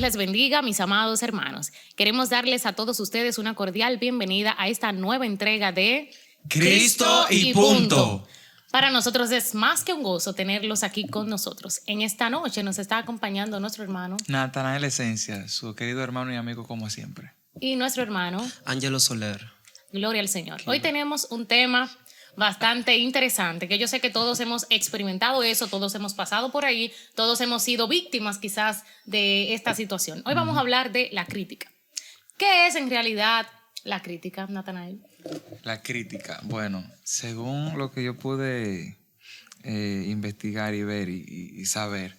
les bendiga, mis amados hermanos. Queremos darles a todos ustedes una cordial bienvenida a esta nueva entrega de Cristo y punto. Para nosotros es más que un gozo tenerlos aquí con nosotros. En esta noche nos está acompañando nuestro hermano Natanael Esencia, su querido hermano y amigo como siempre. y nuestro hermano Ángelo Soler. Gloria al Señor. Hoy tenemos un tema bastante interesante, que yo sé que todos hemos experimentado eso, todos hemos pasado por ahí, todos hemos sido víctimas quizás de esta situación. Hoy vamos a hablar de la crítica. ¿Qué es en realidad la crítica, Natanael? La crítica, bueno, según lo que yo pude investigar y ver y saber,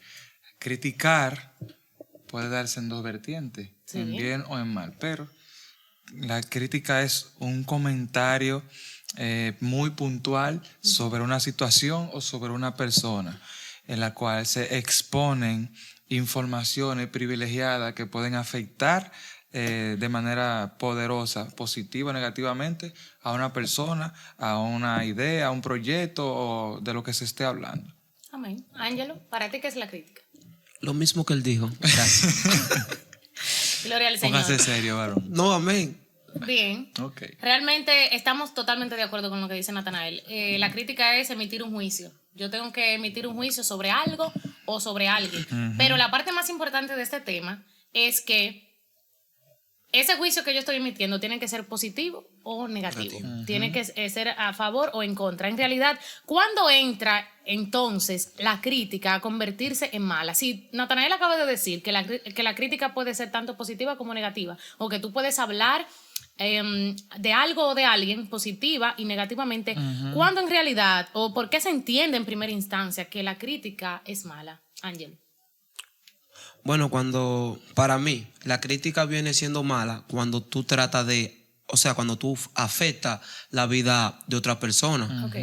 criticar puede darse en dos vertientes, Sí. en bien o en mal, pero la crítica es un comentario muy puntual sobre una situación o sobre una persona en la cual se exponen informaciones privilegiadas que pueden afectar de manera poderosa, positiva o negativamente, a una persona, a una idea, a un proyecto o de lo que se esté hablando. Amén. Ángelo, ¿para ti qué es la crítica? Lo mismo que él dijo. Gracias. Gloria al Señor. Póngase serio, varón. No, amén. Bien. Ok. Realmente estamos totalmente de acuerdo con lo que dice Natanael. La crítica es emitir un juicio. Yo tengo que emitir un juicio sobre algo o sobre alguien. Pero la parte más importante de este tema es que ese juicio que yo estoy emitiendo tiene que ser positivo o negativo. Tiene que ser a favor o en contra. En realidad, ¿cuándo entra entonces la crítica a convertirse en mala? Si Natanael acaba de decir que la crítica puede ser tanto positiva como negativa, o que tú puedes hablar de algo o de alguien positiva y negativamente, ¿cuándo en realidad o por qué se entiende en primera instancia que la crítica es mala? Ángel. Bueno, para mí, la crítica viene siendo mala cuando tú tratas cuando tú afectas la vida de otra persona. Ok.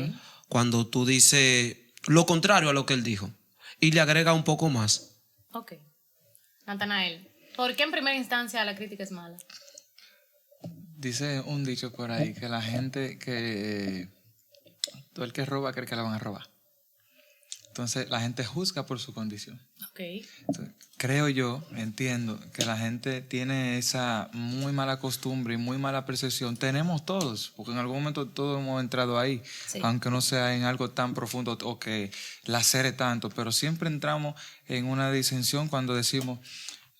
Cuando tú dices lo contrario a lo que él dijo y le agrega un poco más. Ok. Natanael, ¿por qué en primera instancia la crítica es mala? Dice un dicho por ahí que la gente todo el que roba cree que la van a robar. Entonces la gente juzga por su condición. Ok. Entonces, creo yo, entiendo que la gente tiene esa muy mala costumbre y muy mala percepción. Tenemos todos, porque en algún momento todos hemos entrado ahí, Sí. aunque no sea en algo tan profundo o que lacere tanto, pero siempre entramos en una disensión cuando decimos,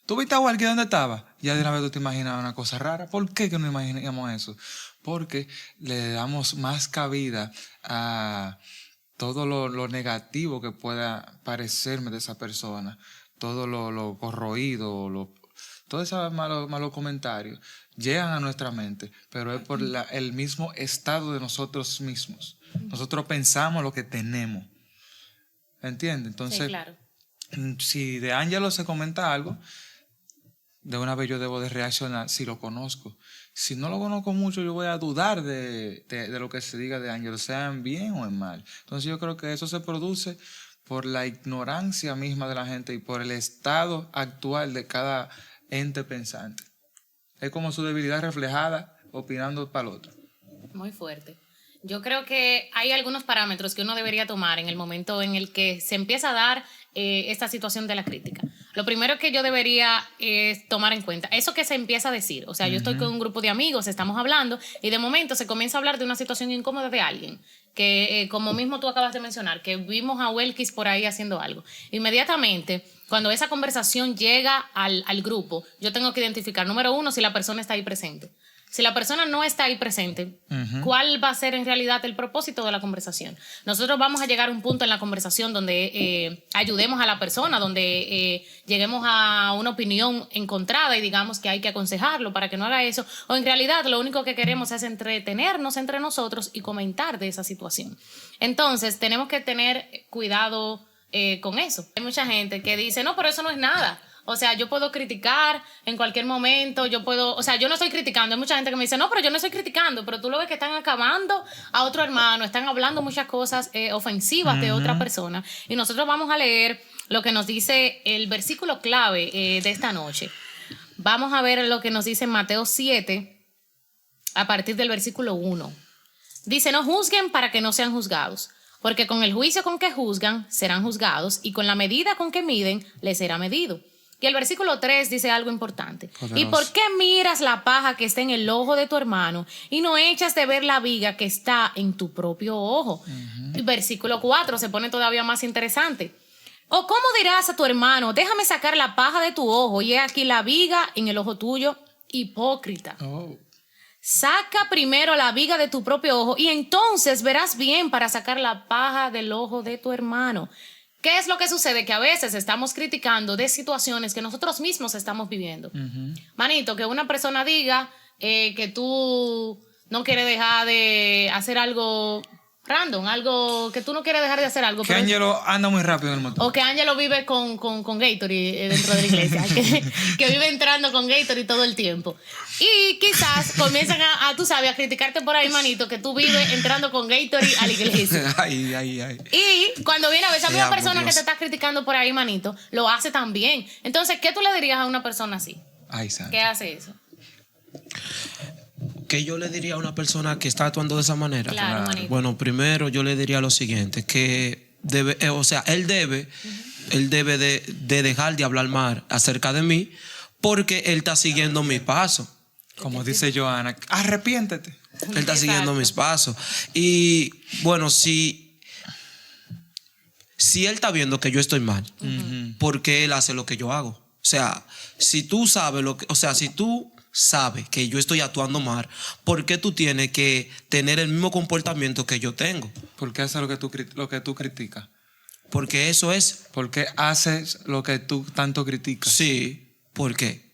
¿tú viste a Walkie dónde estaba? Ya de una vez tú te imaginabas una cosa rara. ¿Por qué que no imaginamos eso? Porque le damos más cabida a todo lo negativo que pueda parecerme de esa persona, todo lo corroído, todos esos malos comentarios llegan a nuestra mente, pero es por el mismo estado de nosotros mismos. Nosotros pensamos lo que tenemos. ¿Entiendes? Entonces, Sí, claro. si de Ángelo se comenta algo, de una vez yo debo de reaccionar si lo conozco. Si no lo conozco mucho, yo voy a dudar de lo que se diga de Ángelo, sea en bien o en mal. Entonces yo creo que eso se produce por la ignorancia misma de la gente y por el estado actual de cada ente pensante. Es como su debilidad reflejada opinando para el otro. Muy fuerte. Yo creo que hay algunos parámetros que uno debería tomar en el momento en el que se empieza a dar esta situación de la crítica. Lo primero que yo debería tomar en cuenta, eso que se empieza a decir, o sea, yo estoy con un grupo de amigos, estamos hablando y de momento se comienza a hablar de una situación incómoda de alguien, que como mismo tú acabas de mencionar, que vimos a Welkis por ahí haciendo algo. Inmediatamente, cuando esa conversación llega al grupo, yo tengo que identificar, número uno, si la persona está ahí presente. Si la persona no está ahí presente, ¿cuál va a ser en realidad el propósito de la conversación? Nosotros vamos a llegar a un punto en la conversación donde ayudemos a la persona, donde lleguemos a una opinión encontrada y digamos que hay que aconsejarlo para que no haga eso. O en realidad lo único que queremos es entretenernos entre nosotros y comentar de esa situación. Entonces tenemos que tener cuidado con eso. Hay mucha gente que dice, no, pero eso no es nada. O sea, yo puedo criticar en cualquier momento, yo no estoy criticando. Hay mucha gente que me dice, no, pero yo no estoy criticando, pero tú lo ves que están acabando a otro hermano, están hablando muchas cosas ofensivas de otra persona. Y nosotros vamos a leer lo que nos dice el versículo clave de esta noche. Vamos a ver lo que nos dice Mateo 7, a partir del versículo 1. Dice, no juzguen para que no sean juzgados, porque con el juicio con que juzgan serán juzgados y con la medida con que miden les será medido. Y el versículo 3 dice algo importante. Poderoso. ¿Y por qué miras la paja que está en el ojo de tu hermano y no echas de ver la viga que está en tu propio ojo? Y versículo 4 se pone todavía más interesante. ¿O cómo dirás a tu hermano, déjame sacar la paja de tu ojo y he aquí la viga en el ojo tuyo? Hipócrita. Oh. Saca primero la viga de tu propio ojo y entonces verás bien para sacar la paja del ojo de tu hermano. ¿Qué es lo que sucede? Que a veces estamos criticando de situaciones que nosotros mismos estamos viviendo. Manito, que una persona diga que tú no quieres dejar de hacer algo random, algo que tú no quieres dejar de hacer algo. Que Ángelo anda muy rápido en el motor. O que Ángelo vive con Gatorade dentro de la iglesia, que vive entrando con Gatorade todo el tiempo. Y quizás comienzan tú sabes, a criticarte por ahí, manito, que tú vives entrando con Gatorade a la iglesia. Ay. Y cuando viene a ver, esa misma Diablo, persona que Dios. te está criticando por ahí, manito, lo hace también. Entonces, ¿qué tú le dirías a una persona así? Ay, santo. ¿Qué hace eso? ¿Qué yo le diría a una persona que está actuando de esa manera? Claro, manito. Bueno, primero yo le diría lo siguiente, que debe, él debe de dejar de hablar mal acerca de mí porque él está siguiendo mis pasos. Como dice Joana, arrepiéntete. Él está siguiendo mis pasos. Y bueno, si él está viendo que yo estoy mal, ¿por qué él hace lo que yo hago? O sea, si tú sabes si tú sabes que yo estoy actuando mal, ¿por qué tú tienes que tener el mismo comportamiento que yo tengo? ¿Por qué haces lo que tú criticas? Porque eso es, ¿Por qué haces lo que tú tanto criticas? sí, ¿por qué?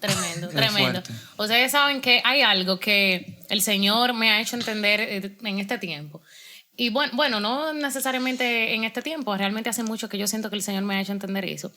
Tremendo, Qué tremendo. fuerte. Ustedes saben que hay algo que el Señor me ha hecho entender en este tiempo. Y bueno, no necesariamente en este tiempo, realmente hace mucho que yo siento que el Señor me ha hecho entender eso,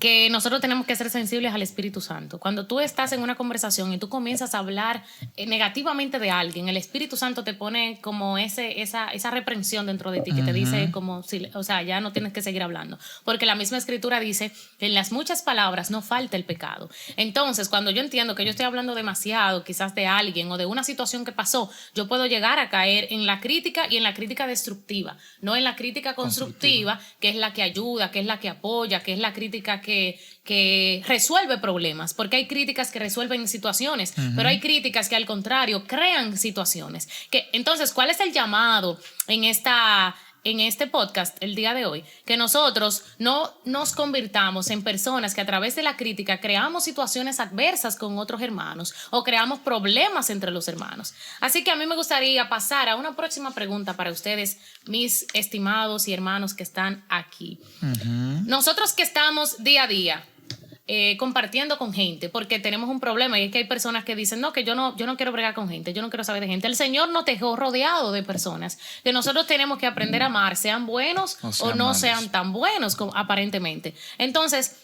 que nosotros tenemos que ser sensibles al Espíritu Santo. Cuando tú estás en una conversación y tú comienzas a hablar negativamente de alguien, el Espíritu Santo te pone como esa reprensión dentro de ti que te dice como, o sea, ya no tienes que seguir hablando. Porque la misma Escritura dice que en las muchas palabras no falta el pecado. Entonces, cuando yo entiendo que yo estoy hablando demasiado quizás de alguien o de una situación que pasó, yo puedo llegar a caer en la crítica y en la crítica destructiva, no en la crítica constructiva, que es la que ayuda, que es la que apoya, que es la crítica que resuelve problemas, porque hay críticas que resuelven situaciones, pero hay críticas que al contrario crean situaciones. Entonces, ¿cuál es el llamado en este podcast el día de hoy? Que nosotros no nos convirtamos en personas que a través de la crítica creamos situaciones adversas con otros hermanos o creamos problemas entre los hermanos. Así que a mí me gustaría pasar a una próxima pregunta para ustedes, mis estimados y hermanos que están aquí. Nosotros que estamos día a día compartiendo con gente, porque tenemos un problema y es que hay personas que dicen, no, que yo no quiero bregar con gente, yo no quiero saber de gente. El Señor nos dejó rodeado de personas que nosotros tenemos que aprender a amar, sean buenos o no sean tan buenos aparentemente. Entonces,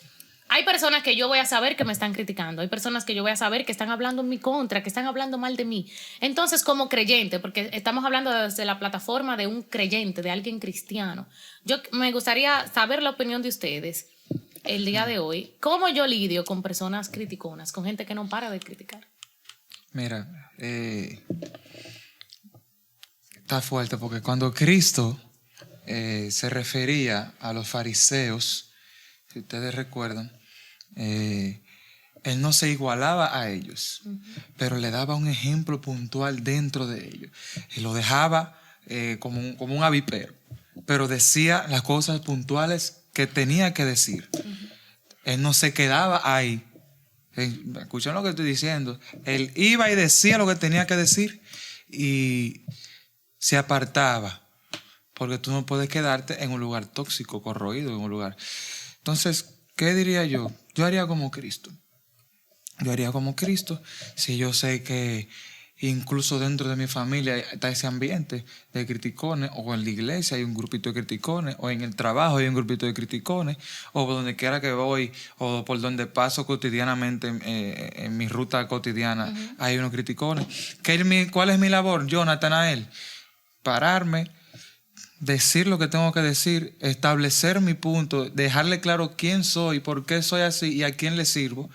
hay personas que yo voy a saber que me están criticando, hay personas que yo voy a saber que están hablando en mi contra, que están hablando mal de mí. Entonces, como creyente, porque estamos hablando desde la plataforma de un creyente, de alguien cristiano, yo me gustaría saber la opinión de ustedes el día de hoy. ¿Cómo yo lidio con personas criticonas, con gente que no para de criticar? Mira, está fuerte porque cuando Cristo se refería a los fariseos, si ustedes recuerdan, Él no se igualaba a ellos, pero le daba un ejemplo puntual dentro de ellos. Y lo dejaba como un avípero, pero decía las cosas puntuales que tenía que decir. Él no se quedaba ahí. Escuchen lo que estoy diciendo. Él iba y decía lo que tenía que decir y se apartaba, porque tú no puedes quedarte en un lugar tóxico, corroído, en un lugar. Entonces, ¿qué diría yo? Yo haría como Cristo. Yo haría como Cristo si yo sé que incluso dentro de mi familia está ese ambiente de criticones, o en la iglesia hay un grupito de criticones, o en el trabajo hay un grupito de criticones, o por donde quiera que voy, o por donde paso cotidianamente en mi ruta cotidiana, hay unos criticones. ¿Cuál es mi labor? Yo, Natanael, pararme, decir lo que tengo que decir, establecer mi punto, dejarle claro quién soy, por qué soy así y a quién le sirvo,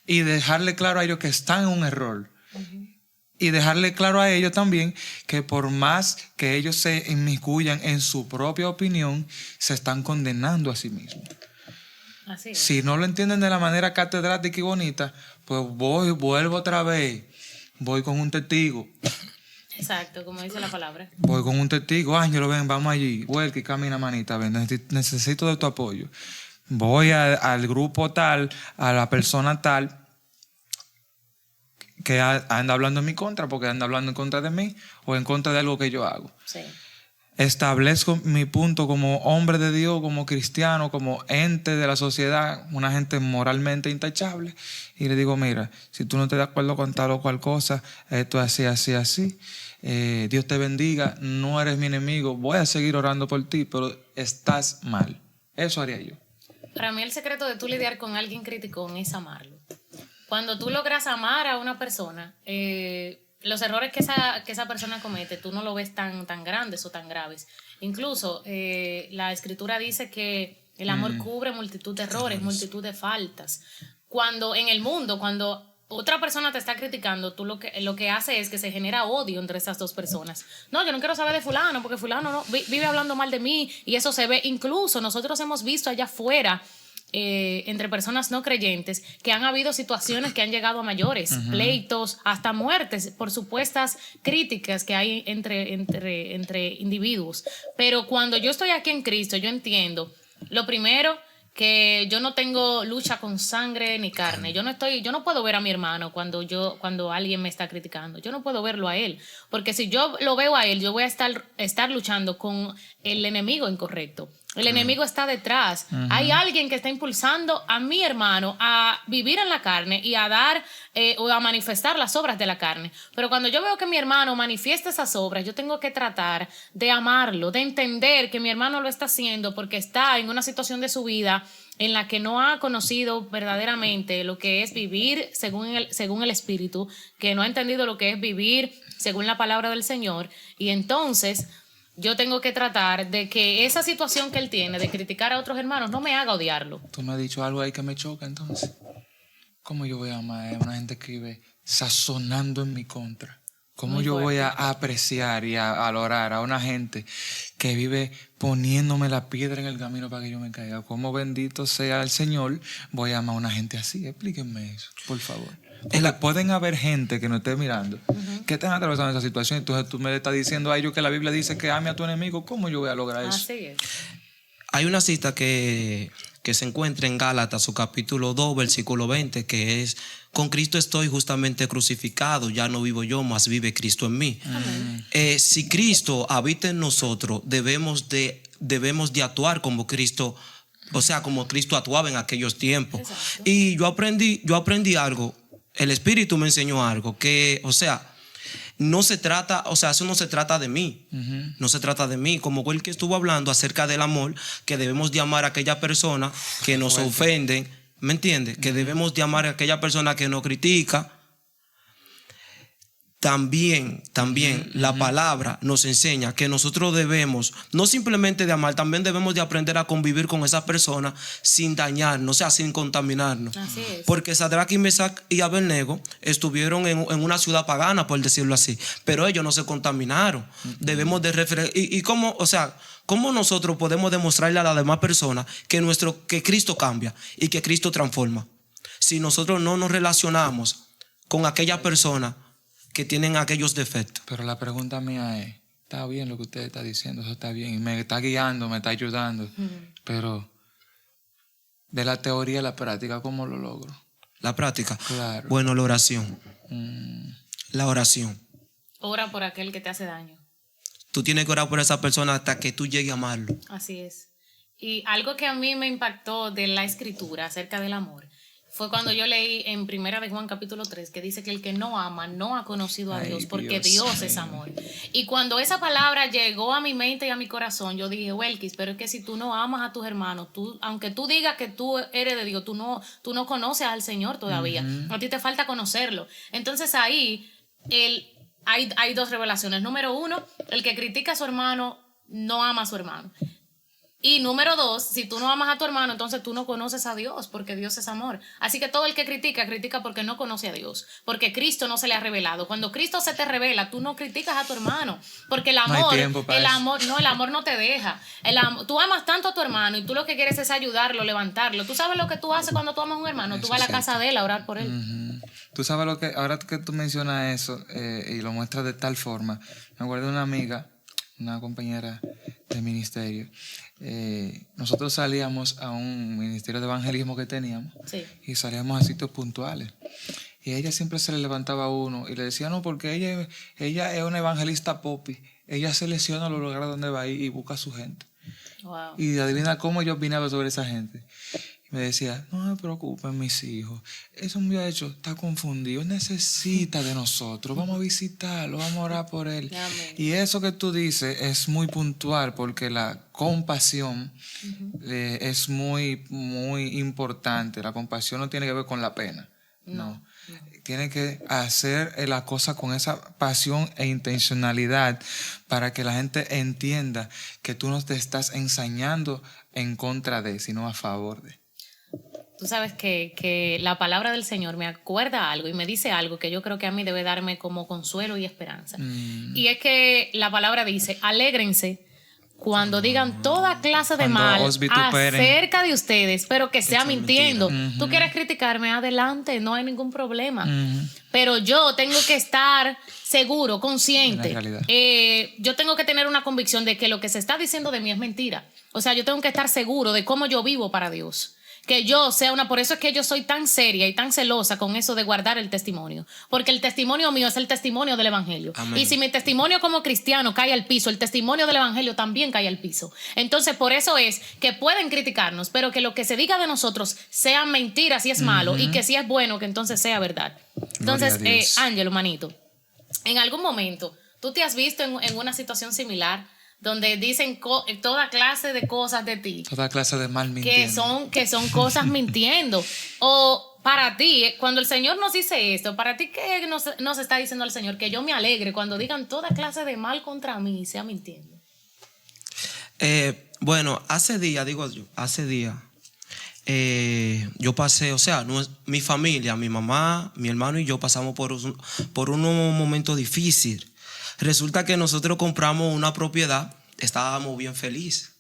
y dejarle claro a ellos que están en un error. Y dejarle claro a ellos también que por más que ellos se inmiscuyan en su propia opinión, se están condenando a sí mismos. Así es. Si no lo entienden de la manera catedrática y bonita, pues vuelvo otra vez. Voy con un testigo. Exacto, como dice la palabra. Voy con un testigo. Ángelo, ven, vamos allí. Vuelque, camina, manita. Ven, necesito de tu apoyo. Voy al grupo tal, a la persona tal, que anda hablando en mi contra, porque anda hablando en contra de mí o en contra de algo que yo hago. Sí. Establezco mi punto como hombre de Dios, como cristiano, como ente de la sociedad, una gente moralmente intachable, y le digo, mira, si tú no estás de acuerdo con tal o cual cosa, esto es así, así, así, Dios te bendiga, no eres mi enemigo, voy a seguir orando por ti, pero estás mal. Eso haría yo. Para mí el secreto de tú lidiar con alguien criticón es amarlo. Cuando tú logras amar a una persona, los errores que esa persona comete, tú no lo ves tan grandes o tan graves. Incluso la escritura dice que el amor cubre multitud de errores, multitud de faltas. Cuando en el mundo, cuando otra persona te está criticando, tú lo que hace es que se genera odio entre esas dos personas. No, yo no quiero saber de fulano, porque fulano no, vive hablando mal de mí, y eso se ve. Incluso nosotros hemos visto allá afuera, entre personas no creyentes, que han habido situaciones que han llegado a mayores, pleitos, hasta muertes por supuestas críticas que hay entre individuos. Pero cuando yo estoy aquí en Cristo, yo entiendo, lo primero, que yo no tengo lucha con sangre ni carne. Yo no puedo ver a mi hermano cuando alguien me está criticando. Yo no puedo verlo a él, porque si yo lo veo a él, yo voy a estar luchando con el enemigo incorrecto. El enemigo está detrás. Hay alguien que está impulsando a mi hermano a vivir en la carne y a dar o a manifestar las obras de la carne. Pero cuando yo veo que mi hermano manifiesta esas obras, yo tengo que tratar de amarlo, de entender que mi hermano lo está haciendo porque está en una situación de su vida en la que no ha conocido verdaderamente lo que es vivir según el Espíritu, que no ha entendido lo que es vivir según la palabra del Señor. Y entonces yo tengo que tratar de que esa situación que él tiene de criticar a otros hermanos no me haga odiarlo. Tú me has dicho algo ahí que me choca, entonces. ¿Cómo yo voy a amar a una gente que vive sazonando en mi contra? ¿Cómo yo voy a apreciar y a valorar a una gente que vive poniéndome la piedra en el camino para que yo me caiga? ¿Cómo bendito sea el Señor voy a amar a una gente así? Explíquenme eso, por favor. Pueden haber gente que no esté mirando, que estén atravesando esa situación. Entonces tú me estás diciendo a ellos que la Biblia dice que ame a tu enemigo. ¿Cómo yo voy a lograr eso? Así es. Hay una cita que se encuentra en Gálatas, su capítulo 2, versículo 20, que es: con Cristo estoy justamente crucificado, ya no vivo yo, mas vive Cristo en mí. Si Cristo habita en nosotros, debemos de actuar como Cristo, o sea, como Cristo actuaba en aquellos tiempos. Exacto. Y yo aprendí algo, el Espíritu me enseñó algo, que, o sea, no se trata, o sea, eso no se trata de mí, no se trata de mí, como el que estuvo hablando acerca del amor, que debemos de amar a aquella persona que nos ofenden, ¿me entiendes? Que debemos de amar a aquella persona que nos critica. También la palabra nos enseña que nosotros debemos, no simplemente de amar, también debemos de aprender a convivir con esa persona sin dañarnos, o sea, sin contaminarnos. Así es. Porque Sadrach y Mesach y Abednego estuvieron en una ciudad pagana, por decirlo así, pero ellos no se contaminaron. Debemos de referir, y cómo, o sea, cómo nosotros podemos demostrarle a las demás personas que Cristo cambia y que Cristo transforma, si nosotros no nos relacionamos con aquella persona que tienen aquellos defectos. Pero la pregunta mía es, está bien lo que usted está diciendo, eso está bien, y me está guiando, me está ayudando, pero de la teoría a la práctica, ¿cómo lo logro? La práctica. Claro. Bueno, la oración. La oración. Ora por aquel que te hace daño. Tú tienes que orar por esa persona hasta que tú llegues a amarlo. Así es. Y algo que a mí me impactó de la escritura acerca del amor fue cuando yo leí en Primera de Juan capítulo 3 que dice que el que no ama no ha conocido a Dios, porque Dios es amor. Y cuando esa palabra llegó a mi mente y a mi corazón, yo dije, Welkis, pero es que si tú no amas a tus hermanos, aunque tú digas que tú eres de Dios, tú no conoces al Señor todavía. A ti te falta conocerlo. Entonces ahí hay dos revelaciones. Número uno, el que critica a su hermano no ama a su hermano. Y número 2, si tú no amas a tu hermano, entonces tú no conoces a Dios, porque Dios es amor. Así que todo el que critica, critica porque no conoce a Dios, porque Cristo no se le ha revelado. Cuando Cristo se te revela, tú no criticas a tu hermano, porque el amor, No hay tiempo para eso. el amor no te deja. Tú amas tanto a tu hermano y tú lo que quieres es ayudarlo, levantarlo. Tú sabes lo que tú haces cuando tú amas a un hermano, tú Eso vas a la es casa de él a orar por él. Tú sabes lo que, ahora que tú mencionas eso y lo muestras de tal forma, me acuerdo de una amiga, una compañera de ministerio. Nosotros salíamos a un ministerio de evangelismo que teníamos Sí. y salíamos a sitios puntuales. Y a ella siempre se le levantaba uno y le decía, no, porque ella es una evangelista popi. Ella selecciona los lugares donde va y busca a su gente. Wow. Y adivina cómo yo opinaba sobre esa gente. Me decía, no me preocupen mis hijos, ese muchacho está confundido, él necesita de nosotros, vamos a visitarlo, vamos a orar por él. Amén. Y eso que tú dices es muy puntual porque la compasión es muy, muy importante. La compasión no tiene que ver con la pena, no. Tiene que hacer la cosa con esa pasión e intencionalidad para que la gente entienda que tú no te estás ensañando en contra de, sino a favor de. Tú sabes que la palabra del Señor me acuerda algo y me dice algo que yo creo que a mí debe darme como consuelo y esperanza. Y es que la palabra dice, alégrense cuando digan toda clase de Cuando mal os vituperen. acerca de ustedes, pero que sea Echa mintiendo. mentira. Tú quieres criticarme, adelante, no hay ningún problema. Pero yo tengo que estar seguro, consciente. En la realidad. Yo tengo que tener una convicción de que lo que se está diciendo de mí es mentira. O sea, yo tengo que estar seguro de cómo yo vivo para Dios. Que yo sea por eso es que yo soy tan seria y tan celosa con eso de guardar el testimonio, porque el testimonio mío es el testimonio del evangelio. Amén. Y si mi testimonio como cristiano cae al piso, el testimonio del evangelio también cae al piso. Entonces por eso es que pueden criticarnos, pero que lo que se diga de nosotros sea mentira si es malo y que si es bueno que entonces sea verdad. Entonces, Gloria a Dios. Ángelo, manito, en algún momento tú te has visto en una situación similar donde dicen toda clase de cosas de ti Toda clase de mal mintiendo. que son cosas mintiendo. O para ti, cuando el Señor nos dice esto, para ti, ¿qué nos está diciendo el Señor? Que yo me alegre cuando digan toda clase de mal contra mí y sea mintiendo. Bueno, hace días, yo pasé, o sea, mi familia, mi mamá, mi hermano y yo pasamos por un momento difícil. Resulta que nosotros compramos una propiedad, estábamos bien feliz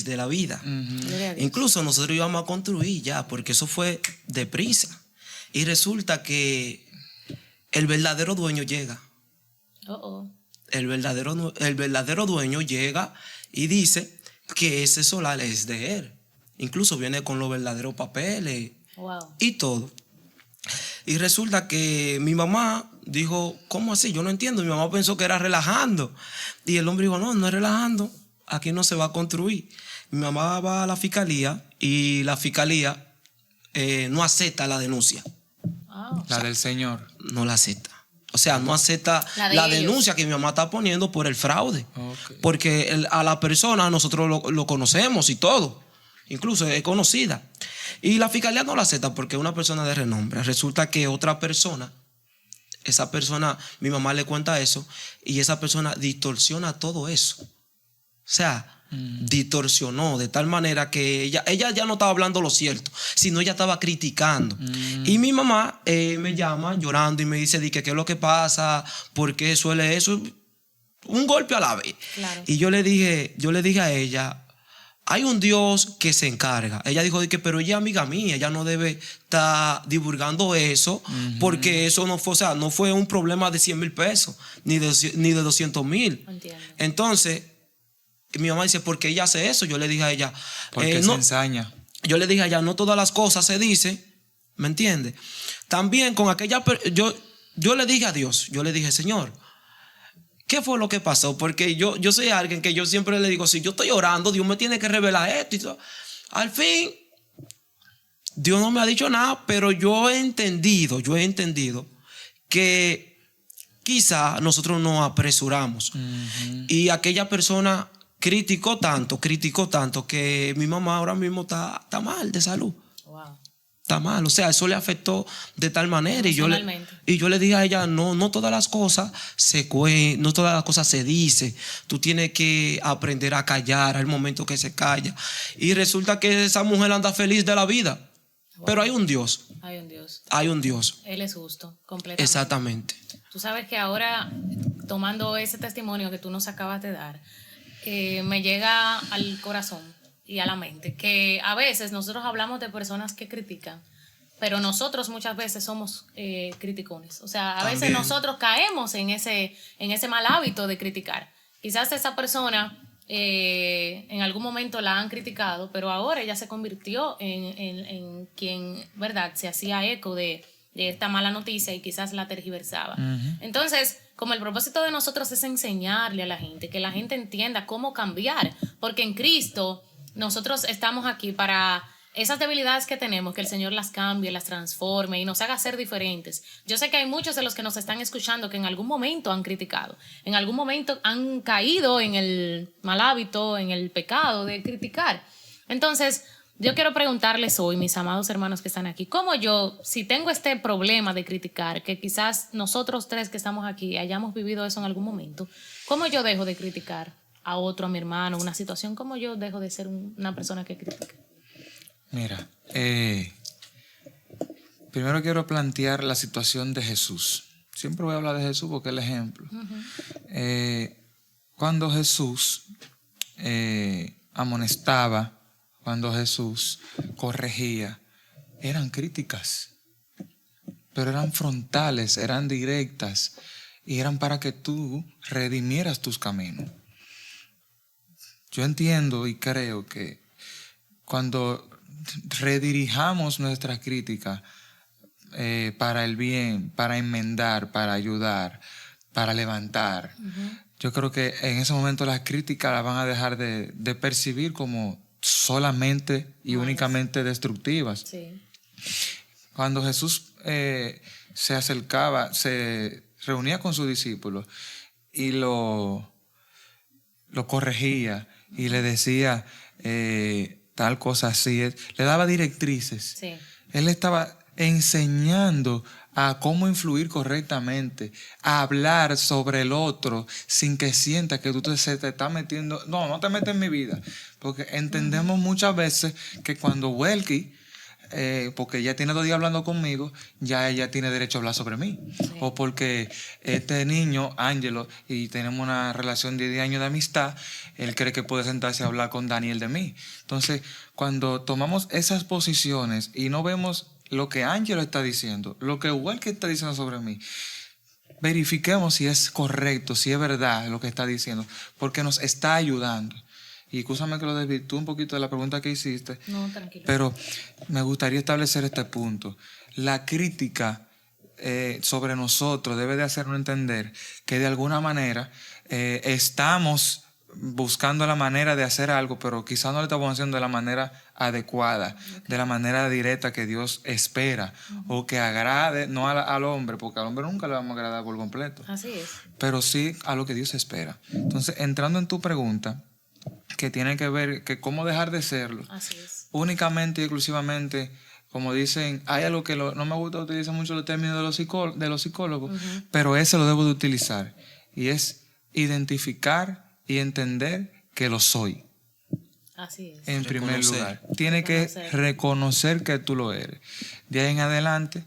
de la vida. Gloria a Dios. Incluso nosotros íbamos a construir ya, porque eso fue deprisa. Y resulta que el verdadero dueño llega. El verdadero dueño llega y dice que ese solar es de él. Incluso viene con los verdaderos papeles Wow. y todo. Y resulta que mi mamá dijo, ¿cómo así? Yo no entiendo. Mi mamá pensó que era relajando. Y el hombre dijo, no es relajando. Aquí no se va a construir. Mi mamá va a la fiscalía y la fiscalía no acepta la denuncia. Wow. La del Señor. No la acepta. O sea, no acepta La de la ellos. denuncia que mi mamá está poniendo por el fraude. Ok. Porque a la persona nosotros lo conocemos y todo. Incluso es conocida. Y la fiscalía no la acepta porque es una persona de renombre. Resulta que otra persona, esa persona, mi mamá le cuenta eso, y esa persona distorsiona todo eso. O sea, distorsionó de tal manera que ella ya no estaba hablando lo cierto, sino ella estaba criticando. Y mi mamá me llama llorando y me dice, ¿qué es lo que pasa? ¿Por qué suele eso? Un golpe a la vez. Claro. Y yo le dije a ella, hay un Dios que se encarga. Ella dijo pero ella es amiga mía, ella no debe estar divulgando eso, porque eso no fue, o sea, no fue un problema de 100,000 pesos, ni de 200,000. Entiendo. Entonces, mi mamá dice, ¿por qué ella hace eso? Yo le dije a ella, Porque se no, ensaña. yo le dije a ella, no todas las cosas se dicen, ¿me entiendes? También con aquella, yo le dije a Dios, yo le dije, Señor, ¿qué fue lo que pasó? Porque yo soy alguien que yo siempre le digo, si yo estoy orando, Dios me tiene que revelar esto y todo. Al fin, Dios no me ha dicho nada, pero yo he entendido que quizá nosotros nos apresuramos. Y aquella persona criticó tanto que mi mamá ahora mismo está mal de salud. Wow. está mal. O sea, eso le afectó de tal manera. Emocionalmente. Y yo le dije a ella, no todas las cosas no todas las cosas se dice. Tú tienes que aprender a callar al momento que se calla. Y resulta que esa mujer anda feliz de la vida. Wow. Pero hay un Dios. Hay un Dios. Hay un Dios. Él es justo, completamente. Exactamente. Tú sabes que ahora, tomando ese testimonio que tú nos acabas de dar, me llega al corazón y a la mente que a veces nosotros hablamos de personas que critican, pero nosotros muchas veces somos criticones. O sea, a veces También. nosotros caemos en ese mal hábito de criticar. Quizás esa persona en algún momento la han criticado, pero ahora ella se convirtió en quien, ¿verdad?, se hacía eco de esta mala noticia y quizás la tergiversaba. Entonces, como el propósito de nosotros es enseñarle a la gente, que la gente entienda cómo cambiar, porque en Cristo nosotros estamos aquí para esas debilidades que tenemos, que el Señor las cambie, las transforme y nos haga ser diferentes. Yo sé que hay muchos de los que nos están escuchando que en algún momento han criticado, en algún momento han caído en el mal hábito, en el pecado de criticar. Entonces, yo quiero preguntarles hoy, mis amados hermanos que están aquí, ¿cómo yo, si tengo este problema de criticar, que quizás nosotros tres que estamos aquí hayamos vivido eso en algún momento, ¿cómo yo dejo de criticar a otro, a mi hermano, una situación? ¿Cómo yo dejo de ser una persona que critica? Mira, primero quiero plantear la situación de Jesús. Siempre voy a hablar de Jesús porque es el ejemplo. Cuando Jesús amonestaba, cuando Jesús corregía, eran críticas, pero eran frontales, eran directas y eran para que tú redimieras tus caminos. Yo entiendo y creo que cuando redirijamos nuestra crítica para el bien, para enmendar, para ayudar, para levantar, yo creo que en ese momento las críticas las van a dejar de percibir como solamente y únicamente destructivas. Sí. Cuando Jesús se acercaba, se reunía con sus discípulos y lo corregía y le decía tal cosa así, le daba directrices. Sí. Él estaba enseñando a cómo influir correctamente, a hablar sobre el otro sin que sienta que tú se te estás metiendo. No te metas en mi vida. Porque entendemos muchas veces que cuando Welky, porque ella tiene 2 días hablando conmigo, ya ella tiene derecho a hablar sobre mí. Sí. O porque este niño, Ángelo, y tenemos una relación de 10 años de amistad, él cree que puede sentarse a hablar con Daniel de mí. Entonces, cuando tomamos esas posiciones y no vemos lo que Ángelo está diciendo, lo que Welky está diciendo sobre mí, verifiquemos si es correcto, si es verdad lo que está diciendo, porque nos está ayudando. Y escúchame que lo desvirtúe un poquito de la pregunta que hiciste. No, tranquilo. Pero me gustaría establecer este punto. La crítica sobre nosotros debe de hacernos entender que de alguna manera estamos buscando la manera de hacer algo, pero quizás no lo estamos haciendo de la manera adecuada, de la manera directa que Dios espera, o que agrade, no al hombre, porque al hombre nunca le vamos a agradar por completo, Así es. pero sí a lo que Dios espera. Entonces, entrando en tu pregunta, que tiene que ver que cómo dejar de serlo, Así es. únicamente y exclusivamente, como dicen, hay algo que no me gusta utilizar mucho los términos de los psicólogos, pero ese lo debo de utilizar, y es identificar y entender que lo soy. Así es. En primer Reconocer. lugar, tiene que reconocer que tú lo eres. De ahí en adelante,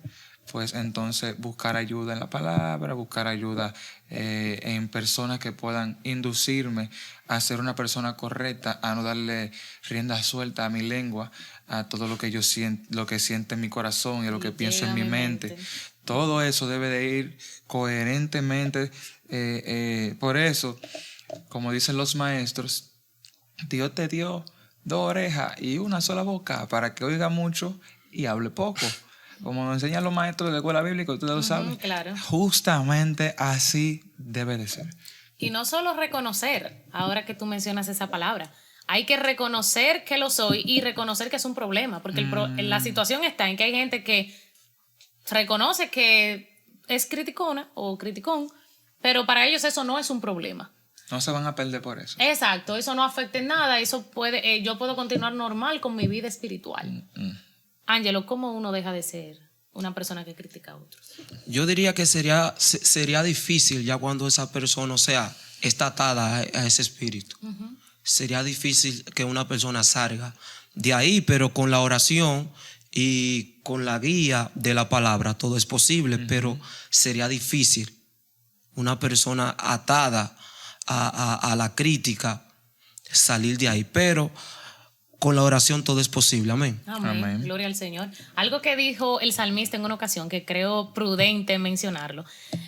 pues entonces buscar ayuda en la palabra, buscar ayuda en personas que puedan inducirme a ser una persona correcta, a no darle rienda suelta a mi lengua, a todo lo que yo siento, lo que siente en mi corazón y lo que pienso en mi mente. Todo eso debe de ir coherentemente. Por eso, como dicen los maestros, Dios te dio 2 orejas y una sola boca para que oiga mucho y hable poco. Como nos enseñan los maestros de la escuela bíblica, ustedes lo saben. Claro. Justamente así debe de ser. Y no solo reconocer, ahora que tú mencionas esa palabra, hay que reconocer que lo soy y reconocer que es un problema, porque la situación está en que hay gente que reconoce que es criticona o criticón, pero para ellos eso no es un problema. No se van a perder por eso. Exacto, eso no afecta en nada, eso puede, yo puedo continuar normal con mi vida espiritual. Ángelo, ¿cómo uno deja de ser una persona que critica a otros? Yo diría que sería difícil ya cuando esa persona, o sea, está atada a ese espíritu. Sería difícil que una persona salga de ahí, pero con la oración y con la guía de la palabra todo es posible, pero sería difícil una persona atada a la crítica salir de ahí, pero con la oración todo es posible, amén. Amén. Amén. Gloria al Señor. Algo que dijo el salmista en una ocasión, que creo prudente mencionarlo,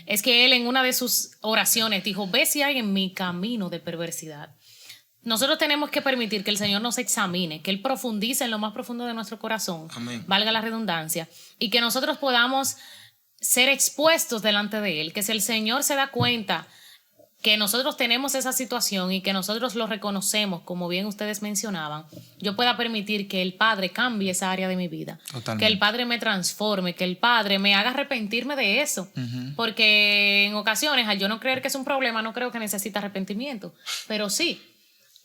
es que él en una de sus oraciones dijo: ve si hay en mi camino de perversidad. Nosotros tenemos que permitir que el Señor nos examine, que Él profundice en lo más profundo de nuestro corazón, Amén. valga la redundancia, y que nosotros podamos ser expuestos delante de Él, que si el Señor se da cuenta que nosotros tenemos esa situación y que nosotros lo reconocemos, como bien ustedes mencionaban, yo pueda permitir que el Padre cambie esa área de mi vida. Totalmente. Que el Padre me transforme, que el Padre me haga arrepentirme de eso. Porque en ocasiones, al yo no creer que es un problema, no creo que necesite arrepentimiento, pero sí.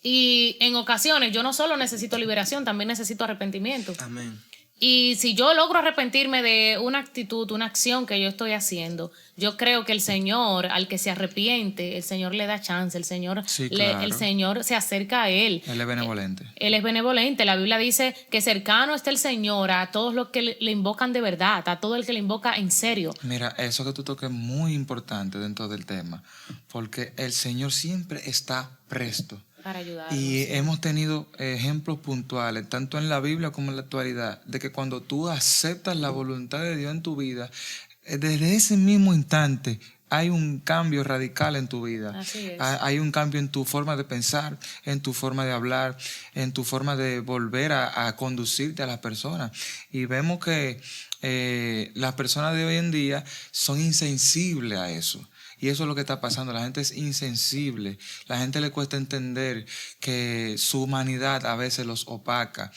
Y en ocasiones yo no solo necesito liberación, también necesito arrepentimiento. Amén. Y si yo logro arrepentirme de una actitud, una acción que yo estoy haciendo, yo creo que el Señor, al que se arrepiente, el Señor le da chance, el Señor, Sí, claro. el Señor se acerca a él. Él es benevolente. Él es benevolente. La Biblia dice que cercano está el Señor a todos los que le invocan de verdad, a todo el que le invoca en serio. Mira, eso que tú toques es muy importante dentro del tema, porque el Señor siempre está presto. Para ayudarnos. Y hemos tenido ejemplos puntuales, tanto en la Biblia como en la actualidad, de que cuando tú aceptas la voluntad de Dios en tu vida, desde ese mismo instante hay un cambio radical en tu vida. Así es. Hay un cambio en tu forma de pensar, en tu forma de hablar, en tu forma de volver a conducirte a las personas. Y vemos que las personas de hoy en día son insensibles a eso. Y eso es lo que está pasando. La gente es insensible. La gente le cuesta entender que su humanidad a veces los opaca.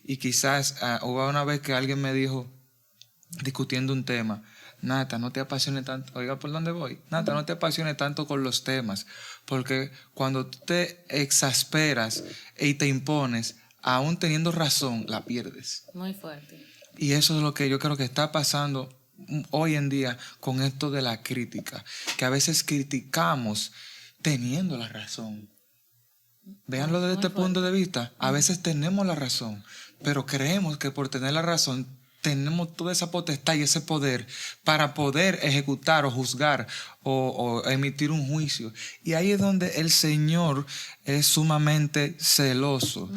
Y quizás hubo una vez que alguien me dijo, discutiendo un tema: Nata, no te apasiones tanto. Oiga, ¿por dónde voy? Nata, no te apasiones tanto con los temas. Porque cuando tú te exasperas y te impones, aún teniendo razón, la pierdes. Muy fuerte. Y eso es lo que yo creo que está pasando hoy en día con esto de la crítica, que a veces criticamos teniendo la razón. Véanlo desde este punto de vista. A veces tenemos la razón, pero creemos que por tener la razón tenemos toda esa potestad y ese poder para poder ejecutar o juzgar o emitir un juicio. Y ahí es donde el Señor es sumamente celoso.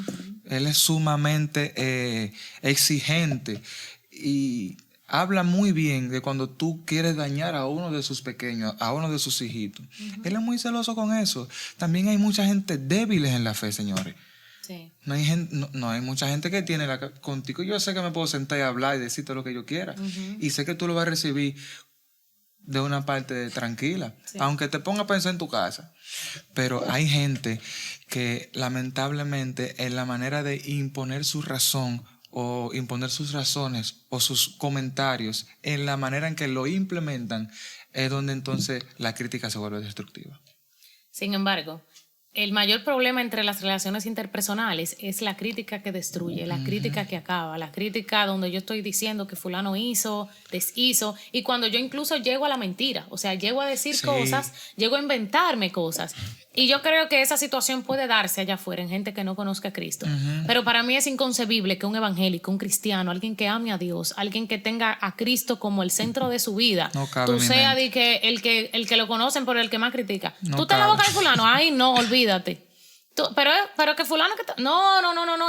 Él es sumamente exigente y habla muy bien de cuando tú quieres dañar a uno de sus pequeños, a uno de sus hijitos. Él es muy celoso con eso. También hay mucha gente débiles en la fe, señores. Sí. No hay, no hay mucha gente que tiene contigo. Yo sé que me puedo sentar y hablar y decirte lo que yo quiera. Y sé que tú lo vas a recibir de una parte tranquila. Sí. Aunque te ponga a pensar en tu casa. Pero hay gente que lamentablemente en la manera de imponer su razón o imponer sus razones o sus comentarios, en la manera en que lo implementan, es donde entonces la crítica se vuelve destructiva. Sin embargo, el mayor problema entre las relaciones interpersonales es la crítica que destruye, la crítica que acaba, la crítica donde yo estoy diciendo que fulano hizo, deshizo, y cuando yo incluso llego a la mentira, o sea, llego a decir cosas, llego a inventarme cosas. Y yo creo que esa situación puede darse allá afuera en gente que no conozca a Cristo. Pero para mí es inconcebible que un evangélico, un cristiano, alguien que ame a Dios, alguien que tenga a Cristo como el centro de su vida, tú seas de que el que lo conocen por el que más critica. No tú te la boca de fulano, ay no, olvídate. Pero que fulano que... No.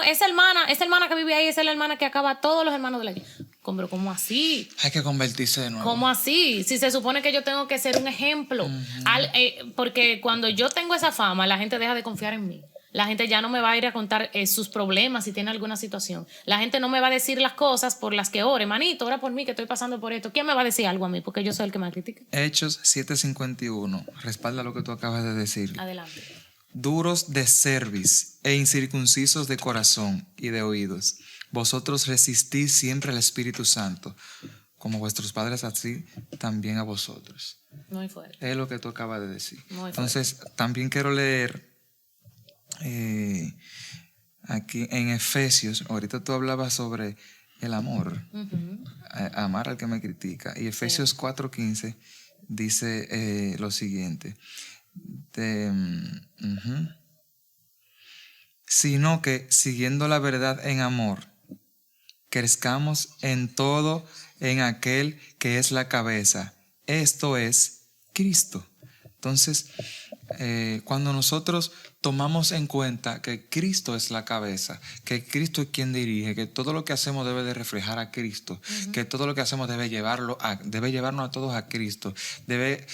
Esa hermana que vive ahí, esa es la hermana que acaba a todos los hermanos de la iglesia. Pero ¿cómo así? Hay que convertirse de nuevo. ¿Cómo así? Si se supone que yo tengo que ser un ejemplo. Porque cuando yo tengo esa fama, la gente deja de confiar en mí. La gente ya no me va a ir a contar sus problemas si tiene alguna situación. La gente no me va a decir las cosas por las que ore. Manito, ora por mí que estoy pasando por esto. ¿Quién me va a decir algo a mí? Porque yo soy el que me critica. Hechos 7:51. Respalda lo que tú acabas de decir. Adelante. Duros de cerviz e incircuncisos de corazón y de oídos, vosotros resistís siempre al Espíritu Santo, como vuestros padres así también a vosotros. Muy fuerte. Es lo que tú acabas de decir. Muy Entonces, también quiero leer aquí en Efesios. Ahorita tú hablabas sobre el amor. Amar al que me critica. Y Efesios 4:15 dice lo siguiente. Sino que siguiendo la verdad en amor, crezcamos en todo en aquel que es la cabeza, esto es Cristo. Entonces, cuando nosotros tomamos en cuenta que Cristo es la cabeza, que Cristo es quien dirige, que todo lo que hacemos debe de reflejar a Cristo, que todo lo que hacemos debe llevarnos a todos a Cristo, debe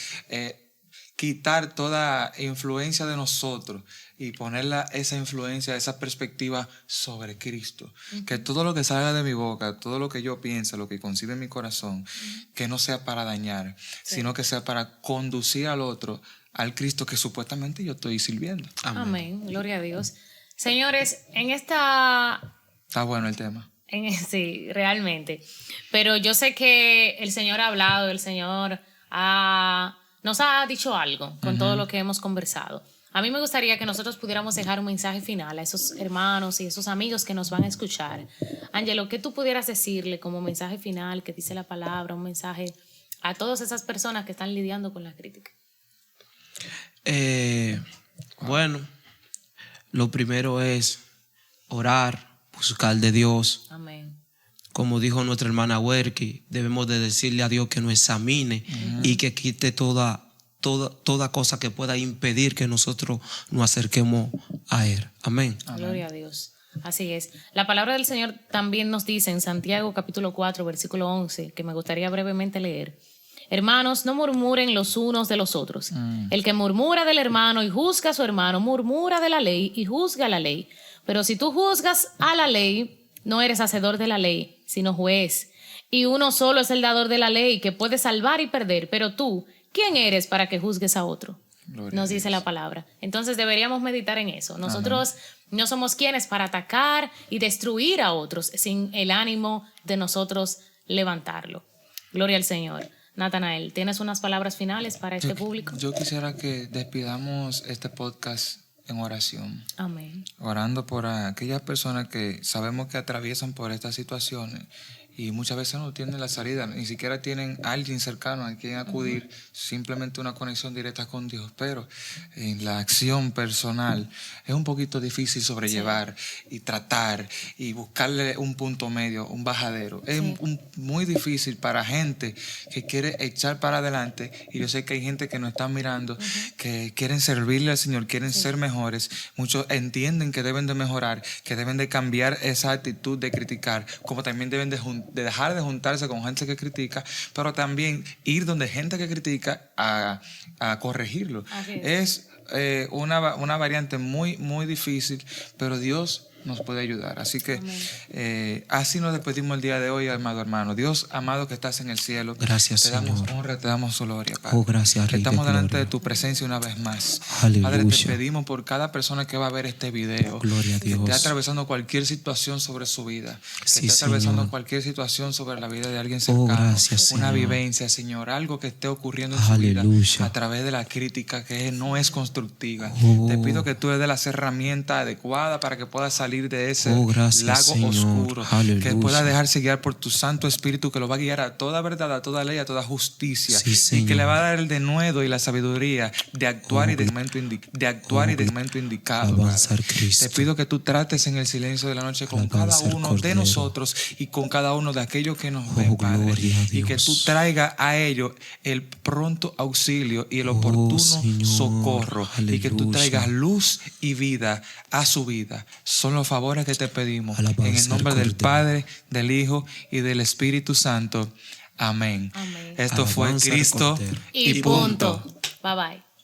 quitar toda influencia de nosotros y poner esa influencia, esa perspectiva sobre Cristo. Que todo lo que salga de mi boca, todo lo que yo piense, lo que concibe en mi corazón, que no sea para dañar, sino que sea para conducir al otro al Cristo que supuestamente yo estoy sirviendo. Amén. Gloria a Dios. Señores, en esta... Está bueno el tema. Sí, realmente. Pero yo sé que el Señor ha hablado, el Señor nos ha dicho algo con todo lo que hemos conversado. A mí me gustaría que nosotros pudiéramos dejar un mensaje final a esos hermanos y esos amigos que nos van a escuchar. Ángelo, ¿qué tú pudieras decirle como mensaje final que dice la palabra, un mensaje a todas esas personas que están lidiando con la crítica? Bueno, lo primero es orar, buscar de Dios. Amén. Como dijo nuestra hermana Werki, debemos de decirle a Dios que nos examine y que quite toda cosa que pueda impedir que nosotros nos acerquemos a Él. Amén. Gloria a Dios. Así es. La palabra del Señor también nos dice en Santiago capítulo 4, versículo 11, que me gustaría brevemente leer. Hermanos, no murmuren los unos de los otros. El que murmura del hermano y juzga a su hermano, murmura de la ley y juzga la ley. Pero si tú juzgas a la ley, no eres hacedor de la ley, sino juez. Y uno solo es el dador de la ley, que puede salvar y perder. Pero tú, ¿quién eres para que juzgues a otro? Nos dice la palabra. Entonces deberíamos meditar en eso. Nosotros no somos quienes para atacar y destruir a otros sin el ánimo de nosotros levantarlo. Gloria al Señor. Natanael, ¿tienes unas palabras finales para este público? Yo quisiera que despidamos este podcast en oración. Amén. Orando por aquellas personas que sabemos que atraviesan por estas situaciones y muchas veces no tienen la salida, ni siquiera tienen a alguien cercano a quien acudir, simplemente una conexión directa con Dios. Pero en la acción personal es un poquito difícil sobrellevar y tratar y buscarle un punto medio, un bajadero. Es muy difícil para gente que quiere echar para adelante, y yo sé que hay gente que nos está mirando, que quieren servirle al Señor, quieren ser mejores. Muchos entienden que deben de mejorar, que deben de cambiar esa actitud de criticar, como también deben de dejar de juntarse con gente que critica, pero también ir donde gente que critica a corregirlo. Es una variante muy, muy difícil, pero Dios nos puede ayudar. Así que así nos despedimos el día de hoy, amado hermano. Dios amado que estás en el cielo, gracias, te damos Señor. honra, te damos gloria, Padre. Oh, gracias, Rey Estamos de delante gloria. de tu presencia una vez más. Aleluya. Padre, te pedimos por cada persona que va a ver este video, Gloria a que Dios. esté atravesando cualquier situación sobre su vida, que Sí, esté atravesando Señor. cualquier situación sobre la vida de alguien Oh, cercano, gracias, una Señor. vivencia, Señor, algo que esté ocurriendo en su Aleluya. vida a través de la crítica que no es constructiva. Oh. Te pido que tú le des las herramientas adecuadas para que pueda salir de ese Oh, gracias, lago Señor. oscuro, Aleluya. que pueda dejarse guiar por tu Santo Espíritu, que lo va a guiar a toda verdad, a toda ley, a toda justicia, Sí, y Señor. que le va a dar el denuedo y la sabiduría de actuar y de momento indicado. Avanzar, Padre. Cristo. Te pido que tú trates en el silencio de la noche con cada Alabanza al uno de Cordero. nosotros y con cada uno de aquellos que nos ven, Padre, gloria a y que Dios. tú traigas a ellos el pronto auxilio y el oportuno Señor. socorro, y que tú Aleluya. traigas luz y vida a su vida. Son los favores que te pedimos Alabanza en el nombre al del Cordero. Padre, del Hijo y del Espíritu Santo. Amén. Amén. Esto fue Alabanza al Cristo Cordero. Y punto. Bye bye.